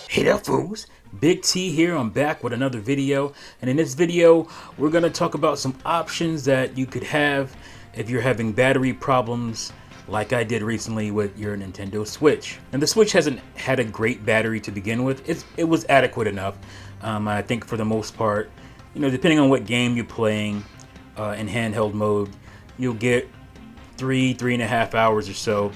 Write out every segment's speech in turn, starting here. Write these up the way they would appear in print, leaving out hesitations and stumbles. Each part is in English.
Hey there, fools. Big T here. I'm back with another video, and in this video we're gonna talk about some options that you could have if you're having battery problems like I did recently with your Nintendo Switch. And the Switch hasn't had a great battery to begin with. It was adequate enough. I think for the most part, you know, depending on what game you're playing in handheld mode, you'll get 3.5 hours or so,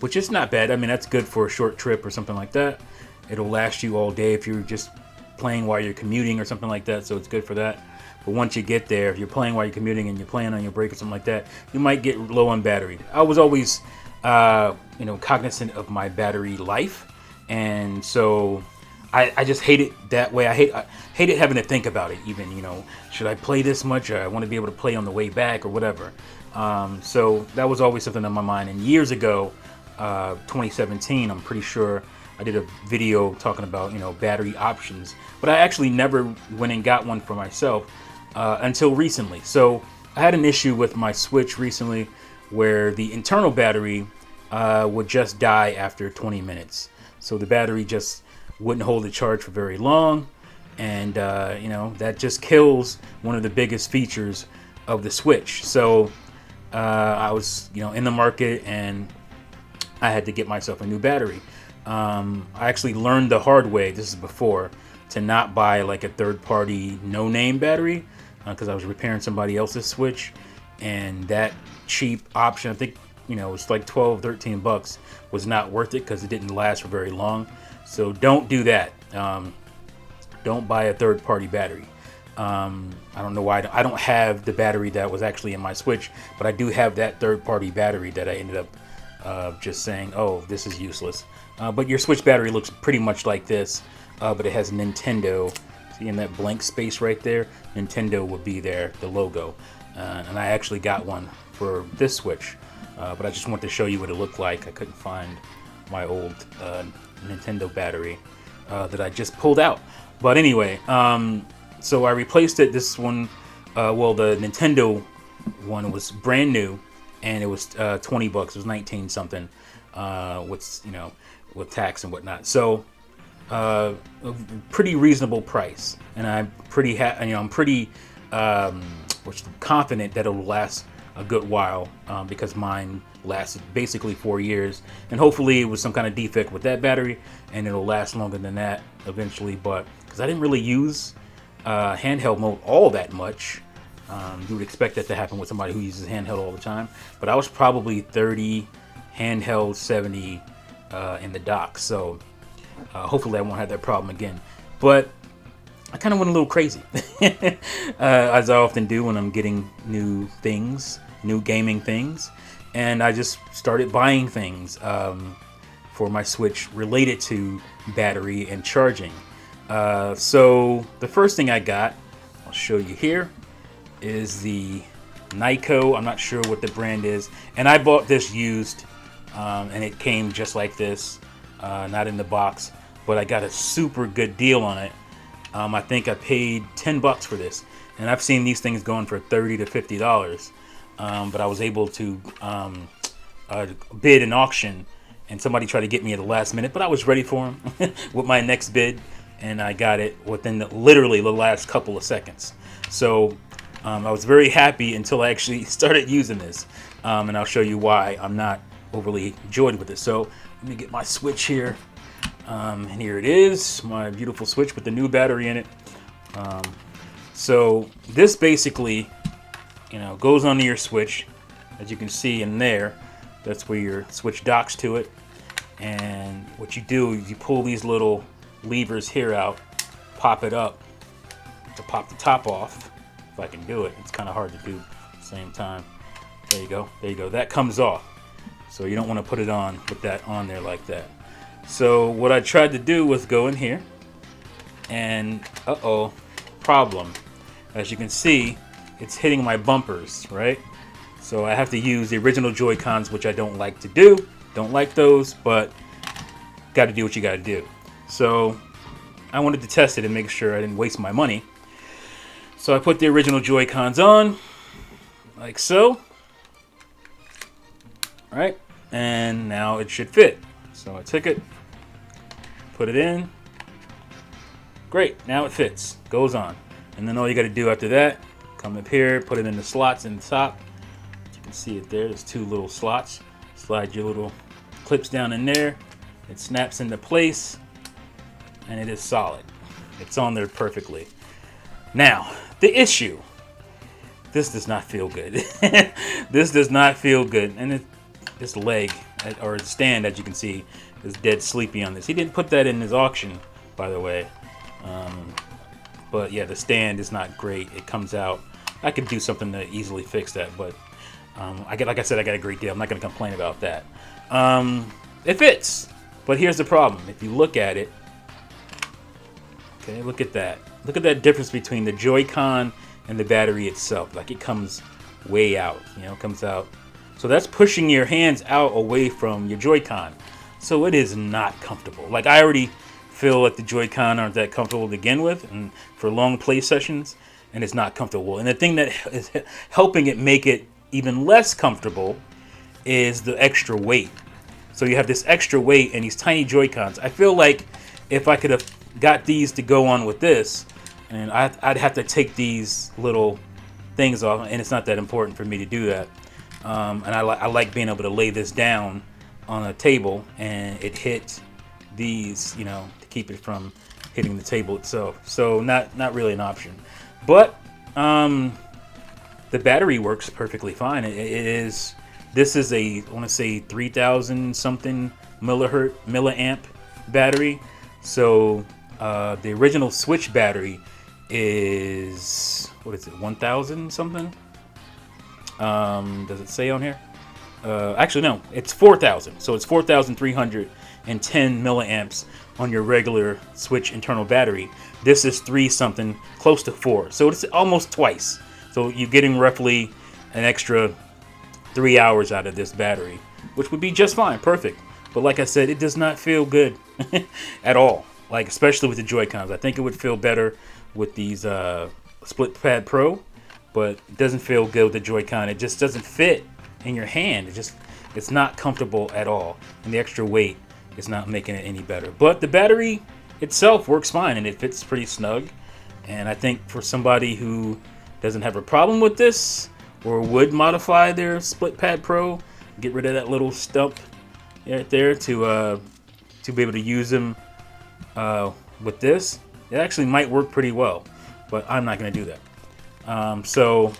which is not bad. I mean, that's good for a short trip or something like that. It'll last you all day if you're just playing while you're commuting or something like that, so it's good for that. But once you get there, if you're playing while you're commuting and you're playing on your break or something like that, you might get low on battery. I was always, cognizant of my battery life, and so I just hate it that way. I hate it having to think about it. Even, you know, should I play this much? Or I want to be able to play on the way back or whatever. So that was always something on my mind. And years ago, 2017, I'm pretty sure I did a video talking about, you know, battery options, but I actually never went and got one for myself until recently. So I had an issue with my Switch recently where the internal battery would just die after 20 minutes. So the battery just wouldn't hold the charge for very long, and that just kills one of the biggest features of the Switch. So I was, in the market, and I had to get myself a new battery. I actually learned the hard way, this is before, to not buy like a third-party no-name battery, because I was repairing somebody else's Switch, and that cheap option, I think, it's like 12, 13 bucks, was not worth it because it didn't last for very long. So don't do that. Don't buy a third-party battery. I don't know why. I don't have the battery that was actually in my Switch, but I do have that third-party battery that I ended up just saying, oh, this is useless. But your Switch battery looks pretty much like this, but it has Nintendo. See, in that blank space right there, Nintendo would be there, the logo. And I actually got one for this Switch, but I just wanted to show you what it looked like. I couldn't find my old Nintendo battery that I just pulled out. But anyway, so I replaced it. This one, the Nintendo one was brand new, and it was 20 bucks. It was 19 something, with tax and whatnot. So a pretty reasonable price, and I'm pretty confident that it'll last a good while, because mine lasted basically 4 years, and hopefully it was some kind of defect with that battery and it'll last longer than that eventually. But because I didn't really use handheld mode all that much, you would expect that to happen with somebody who uses handheld all the time, but I was probably 30 handheld, 70 in the dock, so hopefully I won't have that problem again. But I kind of went a little crazy, as I often do when I'm getting new things, new gaming things, and I just started buying things for my Switch related to battery and charging. So the first thing I got, I'll show you here, is the Nyko. I'm not sure what the brand is, and I bought this used, and it came just like this, not in the box, but I got a super good deal on it. I think I paid 10 bucks for this, and I've seen these things going for $30 to $50, but I was able to bid an auction, and somebody tried to get me at the last minute, but I was ready for them with my next bid, and I got it within literally the last couple of seconds. So I was very happy until I actually started using this, and I'll show you why I'm not overly enjoyed with it. So let me get my Switch here. And here it is, my beautiful Switch with the new battery in it. So this basically, goes onto your Switch. As you can see in there, that's where your Switch docks to it. And what you do is you pull these little levers here out, pop it up to pop the top off. If I can do it, it's kind of hard to do at the same time. There you go, there you go. That comes off. So you don't want to put it on with that on there like that. So what I tried to do was go in here, and problem. As you can see, it's hitting my bumpers, right? So I have to use the original Joy-Cons, which I don't like to do. Don't like those, but got to do what you got to do. So I wanted to test it and make sure I didn't waste my money. So I put the original Joy-Cons on, like so. right? And now it should fit. So I took it, put it in. Great, now it fits, goes on. And then all you gotta do after that, come up here, put it in the slots in the top. You can see it there, there's 2 little slots. Slide your little clips down in there. It snaps into place, and it is solid. It's on there perfectly. Now, the issue. This does not feel good. This does not feel good. And this leg, or stand, as you can see, is dead sleepy on this. He didn't put that in his auction, by the way. But yeah, the stand is not great. It comes out. I could do something to easily fix that, but like I said, I got a great deal. I'm not going to complain about that. It fits, but here's the problem. If you look at it, okay, look at that. Look at that difference between the Joy-Con and the battery itself. Like, it comes way out, you know, comes out. So that's pushing your hands out away from your Joy-Con. So it is not comfortable. Like, I already feel like the Joy-Con aren't that comfortable to begin with, and for long play sessions, and it's not comfortable. And the thing that is helping it make it even less comfortable is the extra weight. So you have this extra weight and these tiny Joy-Cons. I feel like if I could have got these to go on with this, and I'd have to take these little things off, and it's not that important for me to do that. And I like being able to lay this down on a table and it hit these, you know, to keep it from hitting the table itself. So not really an option. But the battery works perfectly fine. This is a, I want to say 3,000 something milliamp battery. So the original Switch battery is, what is it, 1,000 something? Does it say on here? Actually, no, it's 4,000. So it's 4,310 milliamps on your regular Switch internal battery. This is 3 something, close to 4. So it's almost twice. So you're getting roughly an extra 3 hours out of this battery, which would be just fine, perfect. But like I said, it does not feel good at all. Like, especially with the Joy-Cons. I think it would feel better with these Split Pad Pro, but it doesn't feel good with the Joy-Con. It just doesn't fit in your hand. It's not comfortable at all, and the extra weight is not making it any better. But the battery itself works fine, and it fits pretty snug. And I think for somebody who doesn't have a problem with this, or would modify their Split Pad Pro, get rid of that little stump right there to be able to use them with this, it actually might work pretty well. But I'm not going to do that. So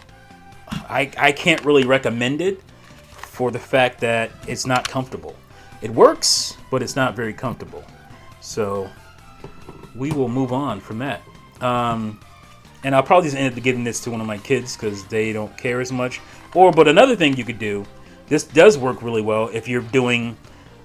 I can't really recommend it for the fact that it's not comfortable. It works, but it's not very comfortable. So we will move on from that. And I'll probably just end up giving this to one of my kids because they don't care as much. But another thing you could do, this does work really well if you're doing,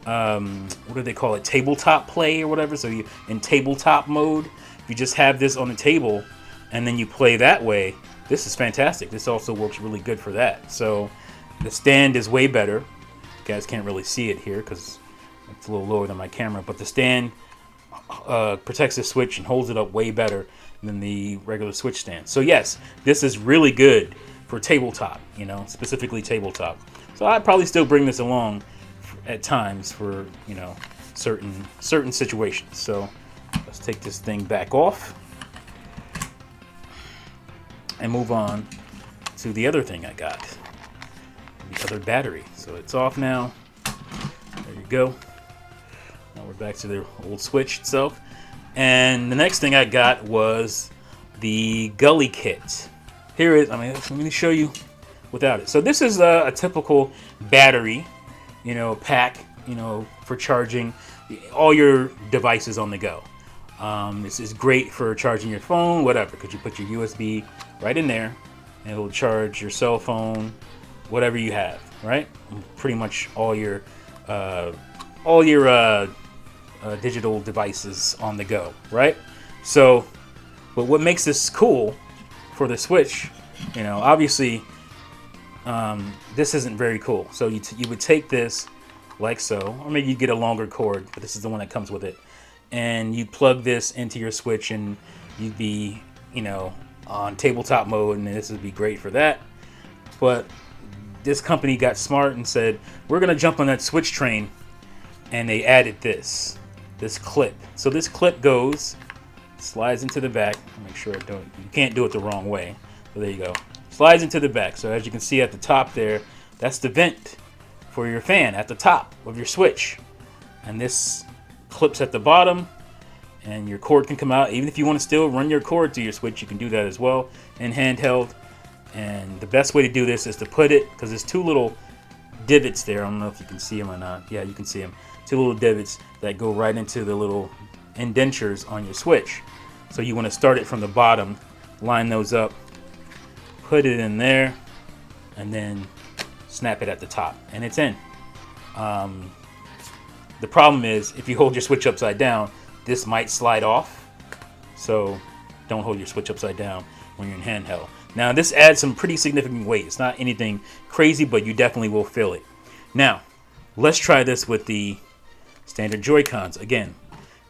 what do they call it, tabletop play or whatever. So you in tabletop mode, if you just have this on the table and then you play that way, this is fantastic. This also works really good for that. So the stand is way better. You guys can't really see it here because it's a little lower than my camera, but the stand protects the Switch and holds it up way better than the regular Switch stand. So yes, this is really good for tabletop, you know, specifically tabletop. So I'd probably still bring this along at times for, you know, certain situations. So let's take this thing back off and move on to the other thing I got, the other battery. So it's off now. There you go. Now we're back to the old Switch itself. And the next thing I got was the Gully Kit. Here is, let me show you without it. So this is a typical battery, you know, pack, you know, for charging all your devices on the go. This is great for charging your phone, whatever, because you put your USB right in there, and it'll charge your cell phone, whatever you have, right? Pretty much all your digital devices on the go, right? So, but what makes this cool for the Switch, you know, obviously, this isn't very cool. So you would take this like so, or maybe you get a longer cord, but this is the one that comes with it, and you plug this into your Switch, and you'd be, you know, on tabletop mode, and this would be great for that. But this company got smart and said, we're going to jump on that Switch train, and they added this clip. So this clip goes, slides into the back. Make sure you can't do it the wrong way. So there you go. Slides into the back. So as you can see at the top there, that's the vent for your fan at the top of your Switch. And this clips at the bottom, and your cord can come out. Even if you want to still run your cord to your Switch, you can do that as well in handheld. And the best way to do this is to put it, because there's two little divots there. I don't know if you can see them or not. Yeah, you can see them. Two little divots that go right into the little indentures on your Switch. So you want to start it from the bottom, line those up, put it in there, and then snap it at the top, and it's in. The problem is, if you hold your Switch upside down, this might slide off. So don't hold your Switch upside down when you're in handheld. Now, this adds some pretty significant weight. It's not anything crazy, but you definitely will feel it. Now, let's try this with the standard Joy-Cons again.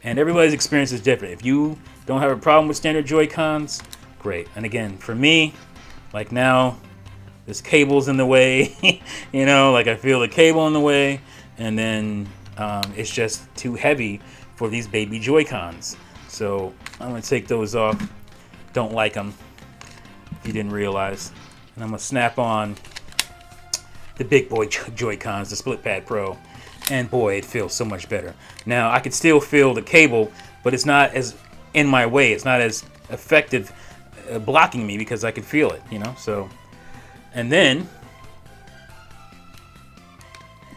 And everybody's experience is different. If you don't have a problem with standard Joy-Cons, great. And again, for me, like now, this cable's in the way. You know, like I feel the cable in the way. And then it's just too heavy for these baby Joy-Cons. So I'm going to take those off. Don't like them, if you didn't realize. And I'm going to snap on the big boy Joy-Cons, the Split Pad Pro. And boy, it feels so much better. Now, I can still feel the cable, but it's not as in my way. It's not as effective blocking me because I can feel it, you know. So, and then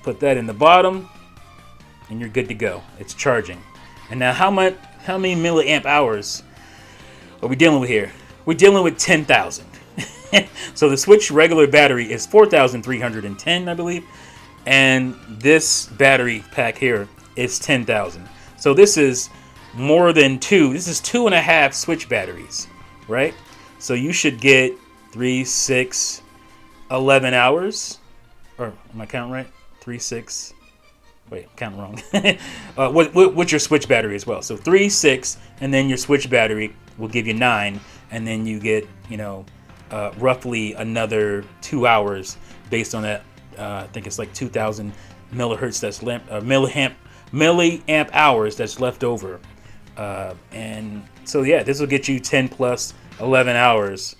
put that in the bottom, and you're good to go. It's charging. And now, how many milliamp hours are we dealing with here? We're dealing with 10,000. So the Switch regular battery is 4,310, I believe. And this battery pack here is 10,000. So this is more than two. This is 2.5 Switch batteries, right? So you should get 3, 6, 11 hours. Or am I counting right? 3, 6. Wait, I'm counting wrong. What's your Switch battery as well? So 3, 6, and then your Switch battery will give you 9, and then you get, you know, roughly another 2 hours based on that. I think it's like 2,000 millihertz that's milliamp hours that's left over. And so yeah, this will get you 10 plus 11 hours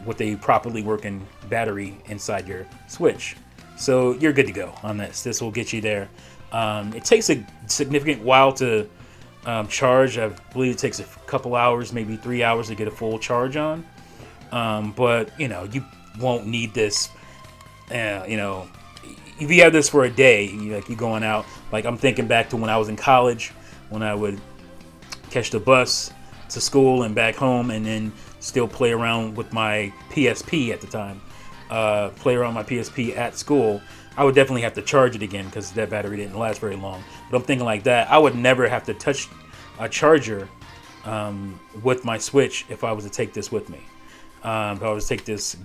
with a properly working battery inside your Switch. So you're good to go on this. This will get you there. It takes a significant while to charge. I believe it takes a couple hours, maybe 3 hours to get a full charge on. But you know, you won't need this. You know, if you have this for a day, you're going out. Like I'm thinking back to when I was in college, when I would catch the bus to school and back home, and then still play around with my PSP at the time. Play around my PSP at school. I would definitely have to charge it again because that battery didn't last very long. But I'm thinking like that. I would never have to touch a charger with my Switch if I was to take this with me. If I was to take this.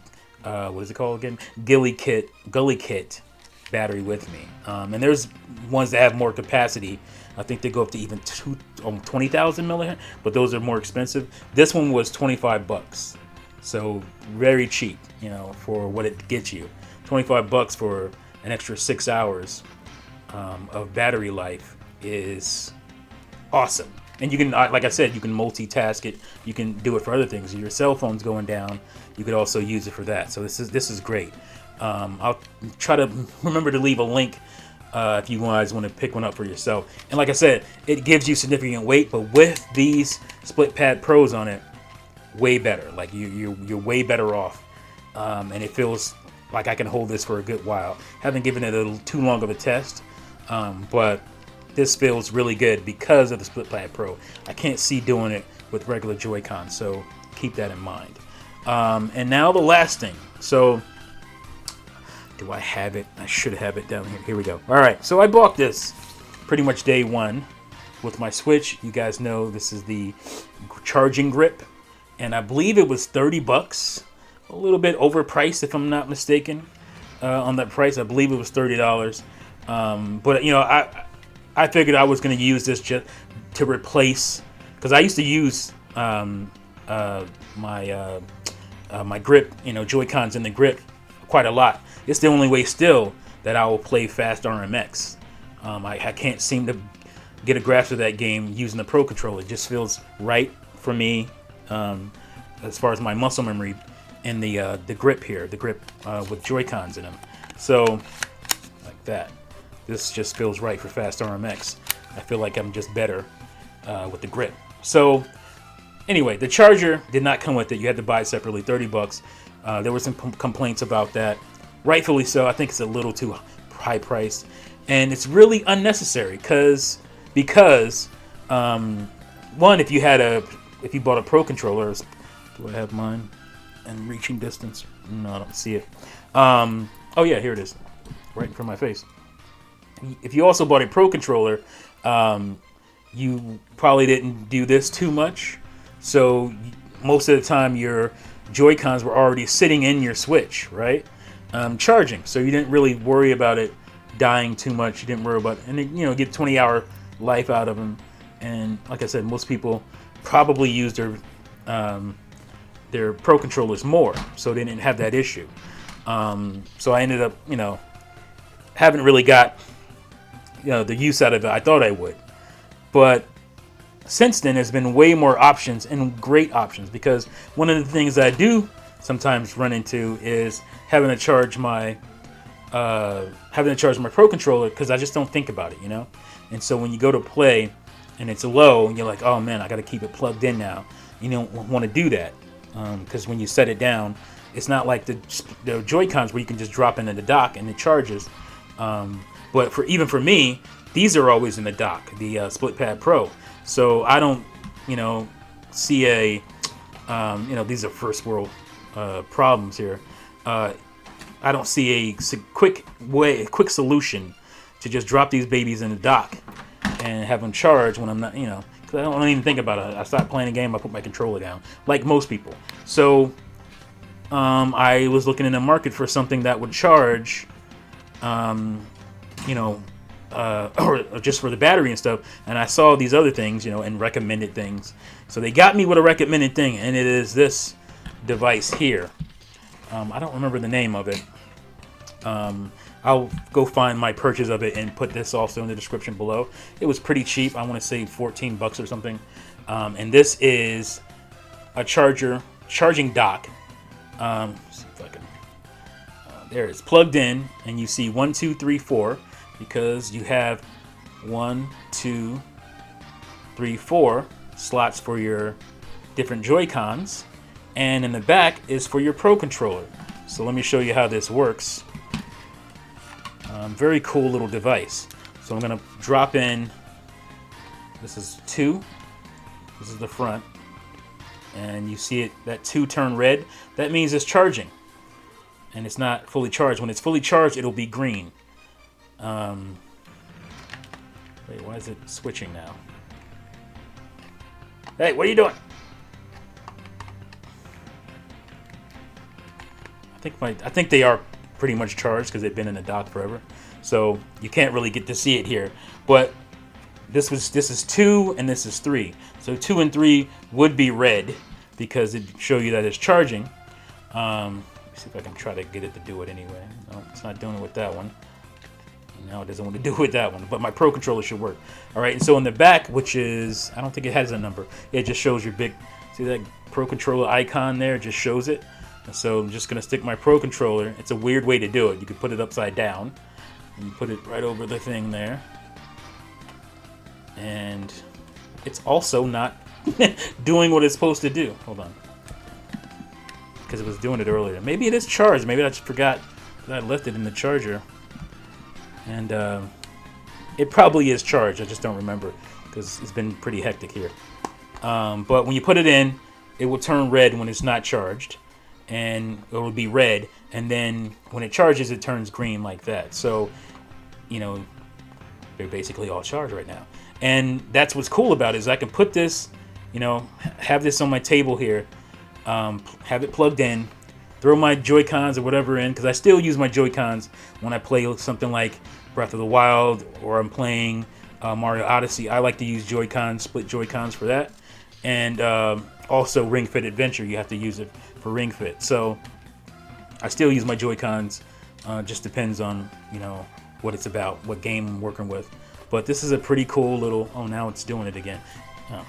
What is it called again? Gully Kit battery with me. And there's ones that have more capacity. I think they go up to even 20,000 milliamp, but those are more expensive. This one was $25, so very cheap, you know, for what it gets you. $25 for an extra 6 hours of battery life is awesome. And you can, like I said, you can multitask it. You can do it for other things. Your cell phone's going down, you could also use it for that. So this is great. I'll try to remember to leave a link if you guys want to pick one up for yourself. And like I said, it gives you significant weight, but with these Split Pad Pros on it, way better. Like you're way better off, and it feels like I can hold this for a good while. Haven't given it too long of a test, but this feels really good because of the Split Pad Pro. I can't see doing it with regular Joy-Con, so keep that in mind. And now the last thing. So, do I have it? I should have it down here. Here we go. All right, so I bought this pretty much day one with my Switch. You guys know this is the charging grip, and I believe it was $30. A little bit overpriced, if I'm not mistaken, on that price. I believe it was $30. But you know, I figured I was going to use this just to replace, because I used to use my grip, you know, Joy-Cons in the grip quite a lot. It's the only way still that I will play Fast RMX. I can't seem to get a grasp of that game using the Pro Controller. It just feels right for me as far as my muscle memory and the grip here, the grip with Joy-Cons in them. So like that. This just feels right for Fast RMX. I feel like I'm just better with the grip. So anyway, the charger did not come with it. You had to buy it separately, 30 bucks. There were some complaints about that. Rightfully so. I think it's a little too high priced. And it's really unnecessary because one, if you bought a Pro Controller, do I have mine in reaching distance? No, I don't see it. Oh yeah, here it is, right in front of my face. If you also bought a Pro Controller, you probably didn't do this too much. So most of the time your Joy-Cons were already sitting in your Switch, right? Charging. So you didn't really worry about it dying too much. You didn't worry about it. And then, you know, get 20-hour life out of them. And like I said, most people probably use their Pro Controllers more, so they didn't have that issue. So I ended up, you know, haven't really got, you know, the use out of it I thought I would. But since then, there's been way more options and great options, because one of the things that I do sometimes run into is having to charge my Pro Controller, because I just don't think about it, you know. And so when you go to play and it's low and you're like, oh man, I got to keep it plugged in now, you don't want to do that, because when you set it down, it's not like the Joy-Cons where you can just drop into the dock and it charges. But even for me, these are always in the dock, the Split Pad Pro. So I don't, you know, see a, you know, these are first world problems here. I don't see a quick solution to just drop these babies in the dock and have them charge when I'm not, you know, because I don't even think about it. I stop playing a game, I put my controller down, like most people. So I was looking in the market for something that would charge, you know, or just for the battery and stuff, and I saw these other things, you know, and recommended things. So they got me with a recommended thing, and it is this device here. I don't remember the name of it. I'll go find my purchase of it and put this also in the description below. It was pretty cheap. I want to say 14 bucks or something. And this is a charging dock. See if I can, there it's plugged in, and you see 1, 2, 3, 4, because you have 1, 2, 3, 4 slots for your different Joy-Cons, and in the back is for your Pro Controller. So let me show you how this works. Very cool little device. So I'm gonna drop in, this is 2, this is the front, and you see it, that 2 turn red, that means it's charging, and it's not fully charged. When it's fully charged, it'll be green. Wait, why is it switching now? Hey, what are you doing? I think they are pretty much charged because they've been in the dock forever. So you can't really get to see it here. But this is 2 and this is 3. So 2 and 3 would be red because it show you that it's charging. Let me see if I can try to get it to do it anyway. No, it's not doing it with that one. No, it doesn't want to do it with that one, but my Pro Controller should work. All right, and so in the back, which is, I don't think it has a number. It just shows your big, see that Pro Controller icon there? It just shows it. And so I'm just going to stick my Pro Controller. It's a weird way to do it. You can put it upside down. And you put it right over the thing there. And it's also not doing what it's supposed to do. Hold on. Because it was doing it earlier. Maybe it is charged. Maybe I just forgot that I left it in the charger. And it probably is charged. I just don't remember because it's been pretty hectic here. But when you put it in, it will turn red when it's not charged. And it will be red. And then when it charges, it turns green like that. So, you know, they're basically all charged right now. And that's what's cool about it is I can put this, you know, have this on my table here, have it plugged in, throw my Joy-Cons or whatever in, because I still use my Joy-Cons when I play something like Breath of the Wild or I'm playing Mario Odyssey. I like to use Joy-Cons, split Joy-Cons for that. And also Ring Fit Adventure, you have to use it for Ring Fit. So I still use my Joy-Cons. Just depends on, you know, what it's about, what game I'm working with. But this is a pretty cool little. Oh, now it's doing it again. Oh,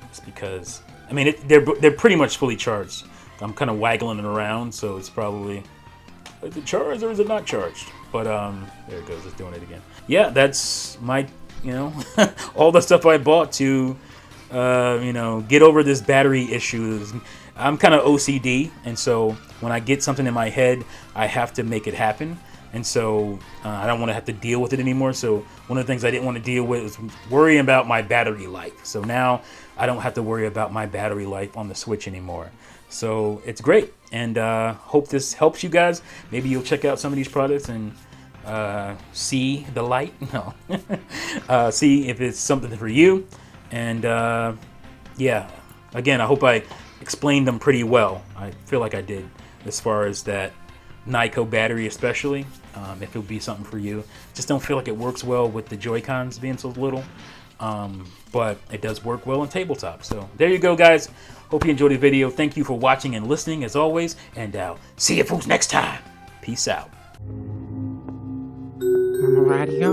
it's because I mean they're pretty much fully charged. I'm kind of waggling it around, so it's probably, is it charged or is it not charged? But there it goes. It's doing it again. Yeah, that's my, you know, all the stuff I bought to, you know, get over this battery issue. I'm kind of OCD, and so when I get something in my head, I have to make it happen. And so I don't want to have to deal with it anymore. So one of the things I didn't want to deal with was worrying about my battery life. So now I don't have to worry about my battery life on the Switch anymore. So it's great, and hope this helps you guys. Maybe you'll check out some of these products and see the light. No, see if it's something for you. And yeah, again, I hope I explained them pretty well. I feel like I did, as far as that Nyko battery especially, if it'll be something for you. Just don't feel like it works well with the Joy-Cons being so little, but it does work well on tabletop. So there you go, guys. Hope you enjoyed the video. Thank you for watching and listening as always, and I'll see you fools next time. Peace out. Radio?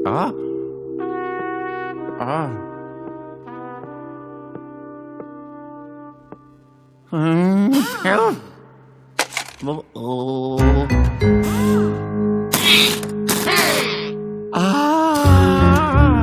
Oh. Oh. Oh.